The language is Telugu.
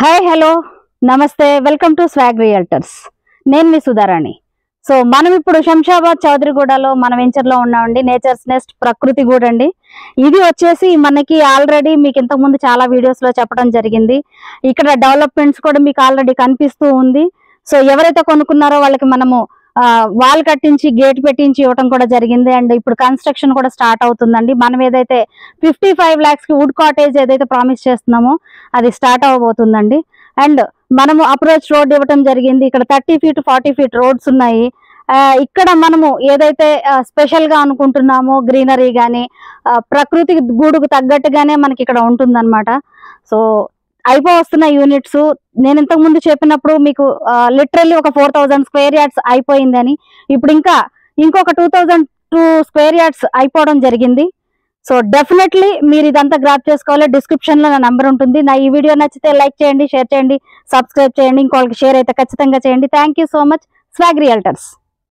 హాయ్ హలో నమస్తే వెల్కమ్ టు స్వాగ్ రియల్టర్స్. నేను మీ సుధారాణి. సో మనం ఇప్పుడు శంషాబాద్ చౌదరిగూడలో మన వెంచర్లో ఉన్నామండి. నేచర్స్ నెస్ట్ ప్రకృతి గూడ అండి. ఇది వచ్చేసి మనకి ఆల్రెడీ మీకు ఇంతకుముందు చాలా వీడియోస్లో చెప్పడం జరిగింది. ఇక్కడ డెవలప్మెంట్స్ కూడా మీకు ఆల్రెడీ కనిపిస్తూ ఉంది. సో ఎవరైతే కొనుక్కున్నారో వాళ్ళకి మనము వాల్ కట్టించి గేట్ పెట్టించి ఇవ్వడం కూడా జరిగింది. అండ్ ఇప్పుడు కన్స్ట్రక్షన్ కూడా స్టార్ట్ అవుతుందండి. మనం ఏదైతే 55 lakhs కి వుడ్ కాటేజ్ ఏదైతే ప్రామిస్ చేస్తున్నామో అది స్టార్ట్ అవ్వబోతుందండి. అండ్ మనము అప్రోచ్ రోడ్ ఇవ్వడం జరిగింది. ఇక్కడ 30 feet 40 feet రోడ్స్ ఉన్నాయి. ఇక్కడ మనము ఏదైతే స్పెషల్ గా అనుకుంటున్నామో గ్రీనరీ కానీ ప్రకృతి గూడుకు తగ్గట్టుగానే మనకి ఇక్కడ ఉంటుందన్నమాట. సో అయిపోవస్తున్న యూనిట్స్ నేను ఇంతకు ముందు చెప్పినప్పుడు మీకు లిటరల్లీ ఒక 4000 square yards అయిపోయిందని, ఇప్పుడు ఇంకొక 2002 square yards అయిపోవడం జరిగింది. సో డెఫినెట్లీ మీరు ఇదంతా గ్రాప్ చేసుకోవాలి. డిస్క్రిప్షన్ లో నా నంబర్ ఉంటుంది. నా ఈ వీడియో నచ్చితే లైక్ చేయండి, షేర్ చేయండి, సబ్స్క్రైబ్ చేయండి, ఇంకోళ్ళకి షేర్ అయితే ఖచ్చితంగా చేయండి. Thank you so much. Swag realtors.